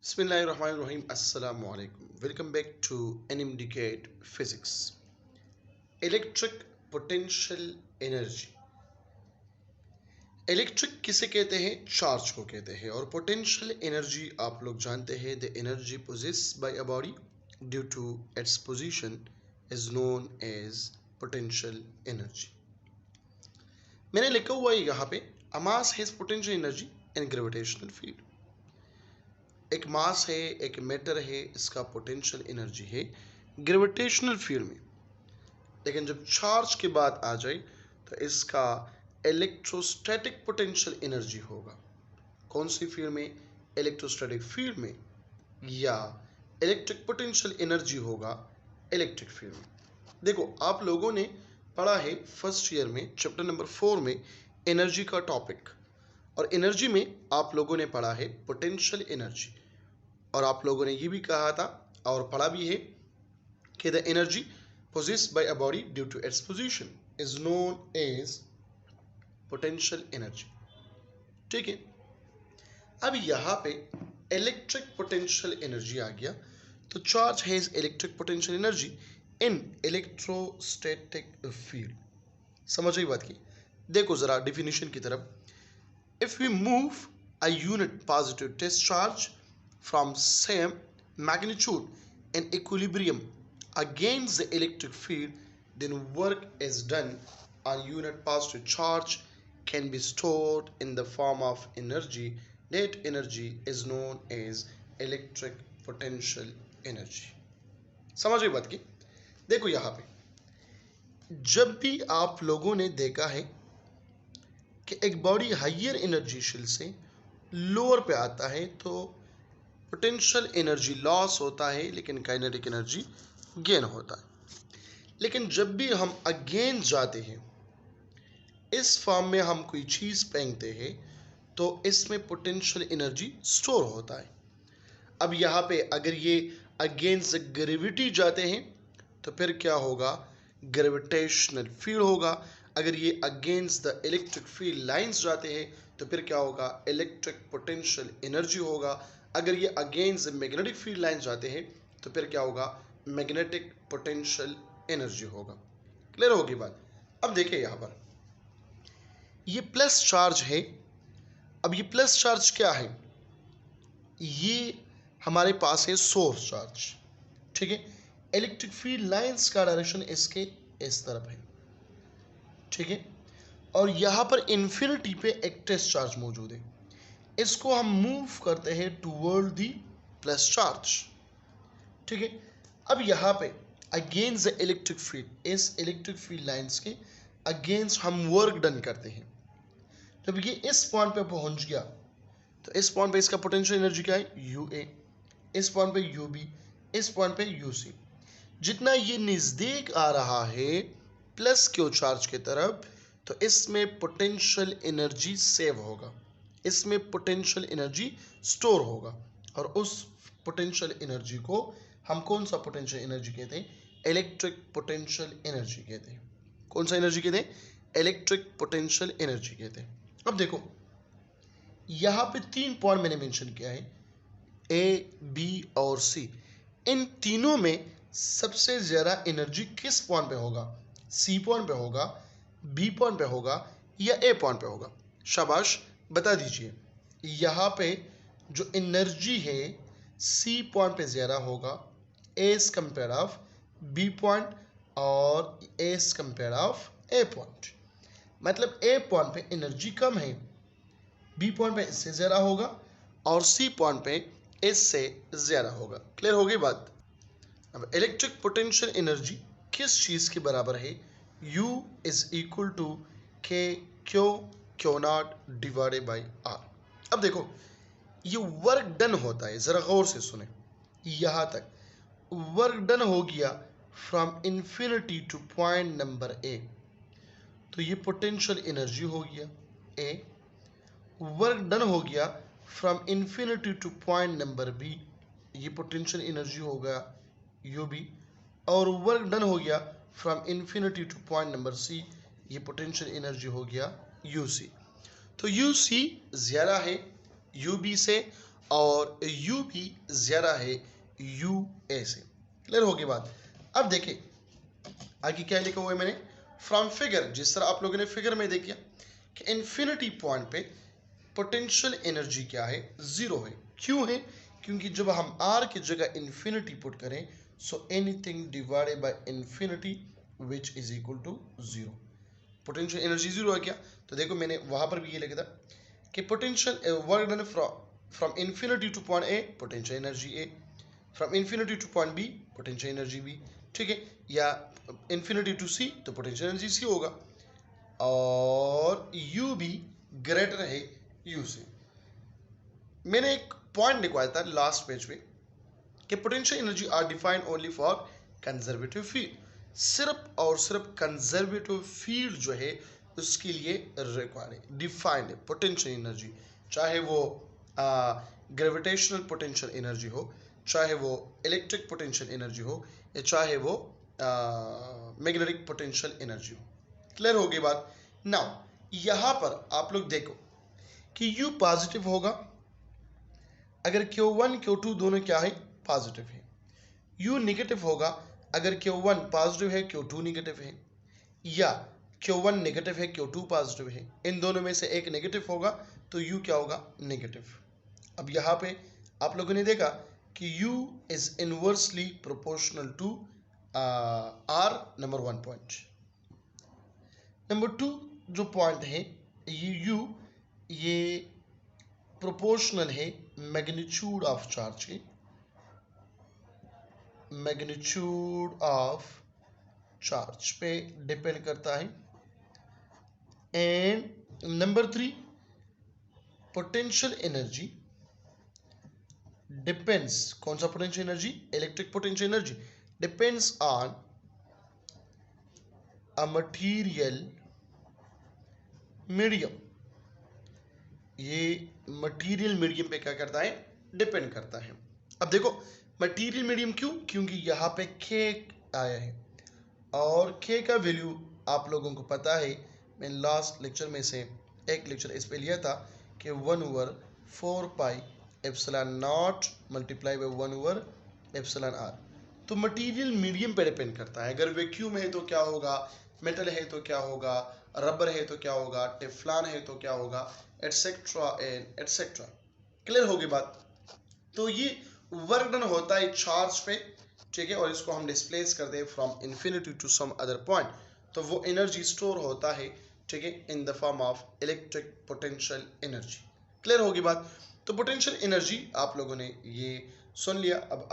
Bismillahirrahmanirrahim. Assalamu alaikum. Welcome back to NMDCAT Physics. Electric potential energy. Electric किसे कहते हैं? Charge को कहते हैं। और पोटेंशियल एनर्जी आप लोग जानते हैं, the energy possessed by a body due to its position is known as potential energy. मैंने लिखा हुआ है यहाँ पे, a mass has potential energy in gravitational field. एक मास है, एक मैटर है, इसका पोटेंशियल एनर्जी है ग्रेविटेशनल फील्ड में। लेकिन जब चार्ज की बात आ जाए तो इसका इलेक्ट्रोस्टैटिक पोटेंशियल एनर्जी होगा। कौन सी फील्ड में? इलेक्ट्रोस्टैटिक फील्ड में, या इलेक्ट्रिक पोटेंशियल एनर्जी होगा इलेक्ट्रिक फील्ड में। देखो, आप लोगों ने पढ़ा है फर्स्ट ईयर में चैप्टर नंबर 4 में एनर्जी का टॉपिक, और एनर्जी में आप लोगों ने पढ़ा है पोटेंशियल एनर्जी। और आप लोगों ने ये भी कहा था और पढ़ा भी है कि the energy possessed by a body due to its position is known as potential energy। ठीक है, अब यहाँ पे इलेक्ट्रिक पोटेंशियल एनर्जी आ गया। तो charge has electric potential energy in electrostatic field. समझ गई बात की? देखो जरा डिफिनीशन की तरफ। If we move a unit positive test charge from same magnitude in equilibrium against the electric field, then work is done on unit positive charge can be stored in the form of energy. That energy is known as electric potential energy। समझ गई बात की? देखो यहाँ पे जब भी आप लोगों ने देखा है कि एक बॉडी हाइयर एनर्जी शेल से लोअर पे आता है तो पोटेंशियल एनर्जी लॉस होता है, लेकिन काइनेटिक एनर्जी गेन होता है। लेकिन जब भी हम अगेंस्ट जाते हैं, इस फॉर्म में हम कोई चीज़ फेंकते हैं, तो इसमें पोटेंशियल एनर्जी स्टोर होता है। अब यहाँ पे अगर ये अगेंस्ट ग्रेविटी जाते हैं तो फिर क्या होगा? ग्रेविटेशनल फील्ड होगा। अगर ये against the electric field lines जाते हैं तो फिर क्या होगा? इलेक्ट्रिक पोटेंशियल एनर्जी होगा। अगर ये against the magnetic field lines जाते हैं तो फिर क्या होगा? मैग्नेटिक पोटेंशियल एनर्जी होगा। क्लियर होगी बात? अब देखिए यहाँ पर ये प्लस चार्ज है। अब ये प्लस चार्ज क्या है? ये हमारे पास है सोर्स चार्ज। ठीक है, इलेक्ट्रिक फील्ड लाइंस का डायरेक्शन इसके इस तरफ है। ठीक है, और यहाँ पर इन्फिनिटी पे एक टेस्ट चार्ज मौजूद है। इसको हम मूव करते हैं टूवर्ड दी प्लस चार्ज। ठीक है, अब यहाँ पे अगेंस्ट द इलेक्ट्रिक फील्ड, इस इलेक्ट्रिक फील्ड लाइंस के अगेंस्ट हम वर्क डन करते हैं। जब ये इस पॉइंट पे पहुंच गया तो इस पॉइंट पे इसका पोटेंशियल एनर्जी क्या है? U A. इस पॉइंट पे यू बी, इस पॉइंट पे यू सी। जितना ये नज़दीक आ रहा है प्लस क्यू चार्ज की तरफ, तो इसमें पोटेंशियल एनर्जी सेव होगा, इसमें पोटेंशियल एनर्जी स्टोर होगा। और उस पोटेंशियल एनर्जी को हम कौन सा पोटेंशियल एनर्जी कहते हैं? इलेक्ट्रिक पोटेंशियल एनर्जी कहते हैं। कौन सा एनर्जी कहते हैं? इलेक्ट्रिक पोटेंशियल एनर्जी कहते हैं। अब देखो यहाँ पे 3 पॉइंट मैंने मेंशन किया है, ए, बी और सी। इन तीनों में सबसे ज़्यादा एनर्जी किस पॉइंट पे होगा? सी पॉइंट पे होगा, बी पॉइंट पे होगा, या ए पॉइंट पे होगा? शाबाश, बता दीजिए। यहाँ पे जो एनर्जी है सी पॉइंट पे ज़्यादा होगा as compare of B point और as compare of A point. मतलब ए पॉइंट पे एनर्जी कम है, बी पॉइंट पे इससे ज़्यादा होगा, और सी पॉइंट पे इससे ज़्यादा होगा। क्लियर हो गई बात? अब इलेक्ट्रिक पोटेंशियल एनर्जी किस चीज़ के बराबर है? U is equal to K Q naught divided by R. अब देखो ये वर्क डन होता है, ज़रा गौर से सुने। यहाँ तक वर्क डन हो गया from infinity to point number A, तो ये पोटेंशियल एनर्जी हो गया ए। वर्क डन हो गया from infinity to point number B, ये पोटेंशियल एनर्जी हो गया यू बी। और वर्क डन हो गया from infinity to point number C, ये पोटेंशियल एनर्जी हो गया यू सी। तो यू सी ज़्यादा है यू बी से, और U भी ज़्यादा है UA से। क्लियर होगी बात। अब देखिए आगे क्या लिखा हुआ है मैंने, फ्रॉम फिगर, जिस तरह आप लोगों ने फिगर में देखिए कि इन्फिनिटी पॉइंट पे पोटेंशियल एनर्जी क्या है, जीरो है। क्यों है? क्योंकि जब हम R की जगह इन्फिनिटी पुट करें, so anything divided by infinity which is equal to zero, potential energy zero है क्या। तो देखो मैंने वहां पर भी ये लिखा था कि potential work done from infinity to point A, potential energy A, from infinity to point B, potential energy B, ठीक है, या इन्फिनिटी टू सी तो पोटेंशियल एनर्जी सी होगा, और U भी ग्रेटर है U से। मैंने एक पॉइंट लिखवाया था लास्ट पेज पे कि potential energy are defined only for conservative field, सिर्फ और सिर्फ कंजर्वेटिव फील्ड जो है उसके लिए रिक्वायर्ड है, डिफाइंड है पोटेंशियल एनर्जी, चाहे वो ग्रेविटेशनल पोटेंशियल एनर्जी हो, चाहे वो इलेक्ट्रिक पोटेंशियल एनर्जी हो, या चाहे वो मैग्नेटिक पोटेंशियल एनर्जी हो। क्लियर होगी बात। नाउ यहां पर आप लोग देखो कि U पॉजिटिव होगा अगर Q1 Q2 दोनों क्या है, पॉजिटिव है। U नेगेटिव होगा अगर Q1 पॉजिटिव है Q2 नेगेटिव है, या Q1 नेगेटिव है Q2 पॉजिटिव है, इन दोनों में से एक नेगेटिव होगा तो U क्या होगा, नेगेटिव। अब यहाँ पे आप लोगों ने देखा कि U is inversely proportional to R, number 1 point. Number 2 जो पॉइंट है ये U, ये प्रोपोर्शनल है मैग्नीट्यूड ऑफ चार्ज के, मैग्नीट्यूड ऑफ चार्ज पे डिपेंड करता है। And number 3 potential energy depends, कौन सा potential energy, electric potential energy depends on a material medium, ये मटीरियल मीडियम पे क्या करता है, डिपेंड करता है। अब देखो मटीरियल मीडियम क्यों, क्योंकि यहाँ पे K आया है और K का वैल्यू आप लोगों को पता है, मैंने लास्ट लेक्चर में से एक लेक्चर इस पे लिया था कि 1/4 pi epsilon not multiply by 1/एप्सिलॉन r। तो मटीरियल मीडियम पे डिपेंड करता है, अगर वैक्यूम है तो क्या होगा, मेटल है तो क्या होगा, रबर है तो क्या होगा, टेफ्लॉन है तो क्या होगा, एटसेट्रा एंड एटसेट्रा। क्लियर होगी बात। तो ये वर्क डन होता है चार्ज पे, ठीक है, और इसको हम डिस्प्लेस करते हैं from infinity to some other point, तो वो एनर्जी स्टोर होता है, ठीक है, in the form of electric potential energy. Clear होगी बात। तो पोटेंशियल एनर्जी आप लोगों ने ये सुन लिया। अब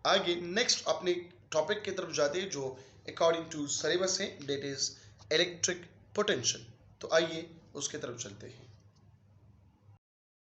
आगे नेक्स्ट अपने टॉपिक की तरफ जाते हैं जो अकॉर्डिंग टू सिलेबस है, डेट इज इलेक्ट्रिक पोटेंशियल। तो आइए उसकी तरफ चलते हैं।